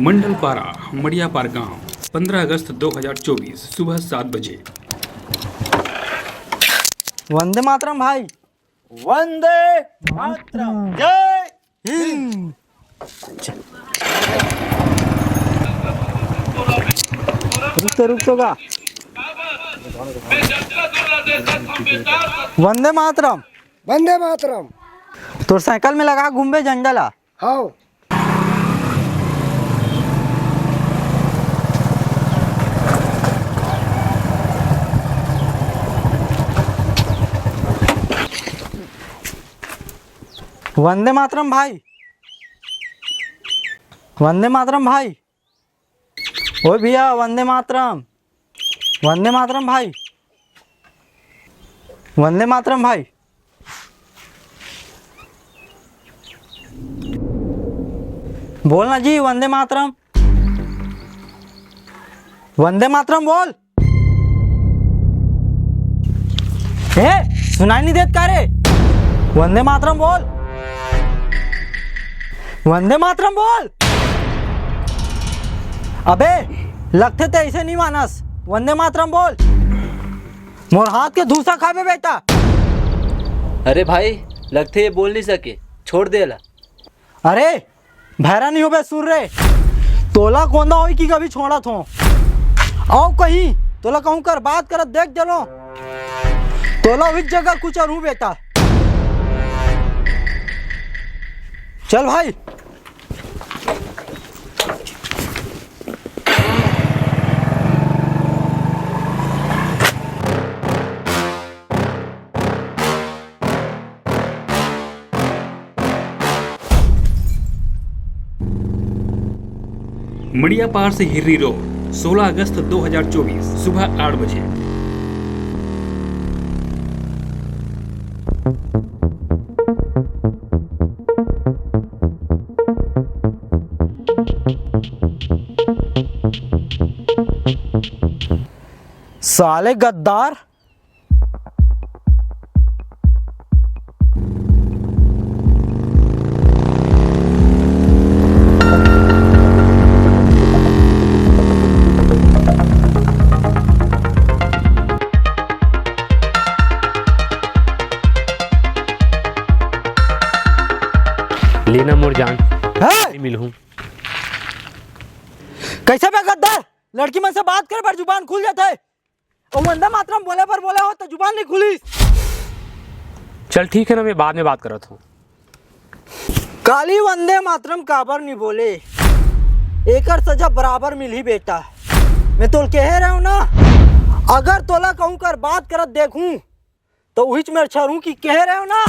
मंडल पारा मड़ियापार गांव 15 अगस्त 2024 सुबह 7 बजे। वंदे मातरम भाई। वंदे मातरम। जय हिंद। रुक तो का वंदे मातरम। वंदे मातरम। तो साइकिल में लगा घूमे झंडा ला। हाँ वंदे मातरम भाई। वंदे मातरम भाई। ओ भैया वंदे मातरम। वंदे मातरम भाई। वंदे मातरम भाई। बोलना जी वंदे मातरम। वंदे मातरम बोल। सुनाई नहीं देत का रे? वंदे मातरम बोल। वंदे मातरम बोल। अबे लगते तो ऐसे नहीं मानस। वंदे मातरम बोल। मोर हाथ के धूसा खाबे बेटा। अरे भाई लगते ये बोल नहीं सके, छोड़ दे ला। अरे भैरा नहीं हो बे सुन रे। तोला कोंदा होई कि कभी छोड़ा थो आओ कहीं तोला कहूँ कर बात करत देख जलो तोला इस जगह कुछ और हूँ बेटा। चल भाई। मड़ियापार से हिर्री रोड 16 अगस्त 2024 सुबह 8 बजे। साले गद्दार। लेना मोर जान है? मिलूं। कैसे बे गद्दार? लड़की मन से बात करे पर जुबान खुल जाता है और वंदे मातरम बोले पर बोले हो तो जुबान नहीं खुली। चल ठीक है ना, मैं बाद में बात करता हूँ। काली वंदे मातरम काबर नहीं बोले, एकर सजा बराबर मिली बेटा। मैं तो कह रहा हूँ ना, अगर तोला कहूँ कर बात करत देखूं तो वही में छरू की कह रहे हो ना।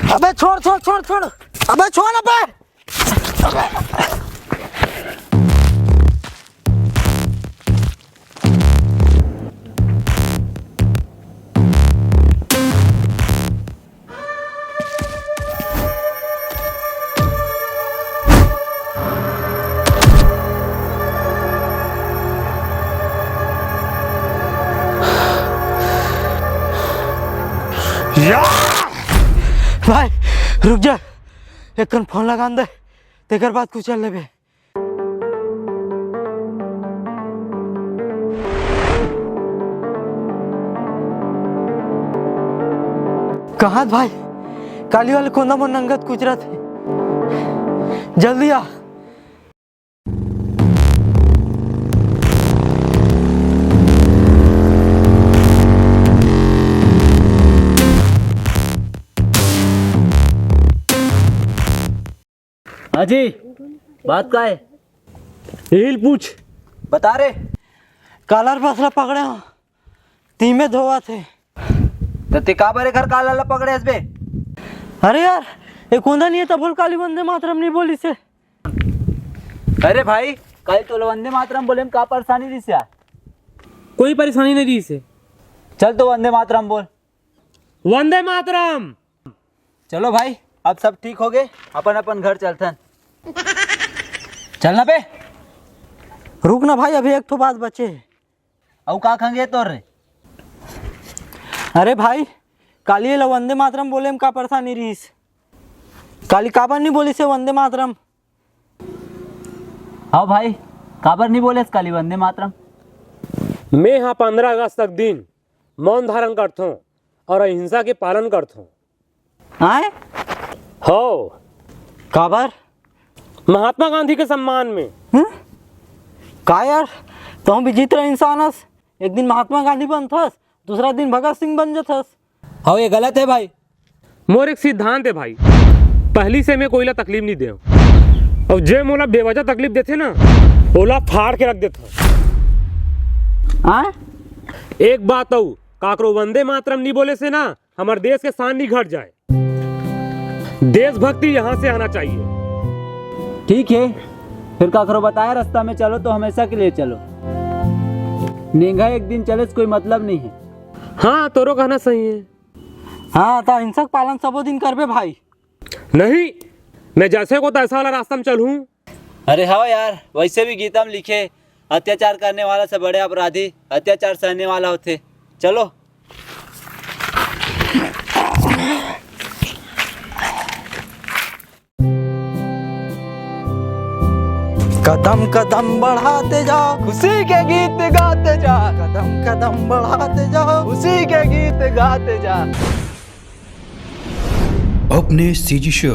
अबे छोड़ छोड़ छोड़ छोड़। अबे छोड़ अबे। भाई रुक जा, एक कन फोन लगा दे, तेकर बाद कुछ चल लेबे। कहाँ भाई? काली वाले कोंदा मोर नंगत कुचरत है, जल्दी आ। हाँ जी, बात का है? हिल पूछ। बता रे। कालर फसला पकड़े हो, तीमे धोआ थे। तो ते का बारे घर काला पकड़े इस बे? अरे यार, ये कोंदा नहीं है तब बोल काली वंदे मातरम नहीं बोली से। अरे भाई, कल तो वंदे मातरम बोले में का परेशानी दी से? कोई परेशानी नहीं दी इसे। चल तो वंदे मातरम बोल। वंदे मातरम। चलो भाई, अब सब ठीक हो गए, अपन अपन घर चलतन। चलना पे। रुक ना भाई, अभी एक तो बात बचे है। अब का खंगे तोर रे? अरे भाई, काली ये वंदे मातरम बोले में का परेशानी रहीस? काली काबर नहीं बोली से वंदे मातरम? हाँ भाई, काबर नहीं बोले काली वंदे मातरम? मैं यहाँ 15 अगस्त तक दिन मौन धारण करता हूँ और अहिंसा के पालन करता हूँ। आए हो काबर? महात्मा गांधी के सम्मान में। का यार, तुम भी जीत रहे इंसान हस। एक दिन महात्मा गांधी बनथस, दूसरा दिन भगत सिंह बन जथस। हाँ, ये गलत है भाई। मोर एक सिद्धांत है भाई, पहली से मैं कोईला तकलीफ नहीं दे और जे मोला बेवजह तकलीफ देते ना, ओला फाड़ के रख देता। आए एक बात हो, काकरो वंदे मातरम नहीं बोले से ना हमारे देश के शान नहीं घट जाए। देशभक्ति यहाँ से आना चाहिए। ठीक है, फिर काकरो बताया रास्ता में चलो तो हमेशा के लिए चलो। नेंगा एक दिन चले कोई मतलब नहीं है। हाँ, तोरो कहना सही है। हाँ, तो हिंसक पालन सबो दिन करबे भाई। नहीं, मैं जैसे को तैसा वाला रास्ता में चलूँ। अरे हाँ यार, वैसे भी गीता में लिखे अत्याचार करने वाला से बड़े अपराधी अत्याचार सहने वाला होते। चलो। कदम कदम बढ़ाते जाओ, खुशी के गीत गाते जा, कदम कदम बढ़ाते जाओ। खुशी के गीत गाते जा। अपने सीजी शो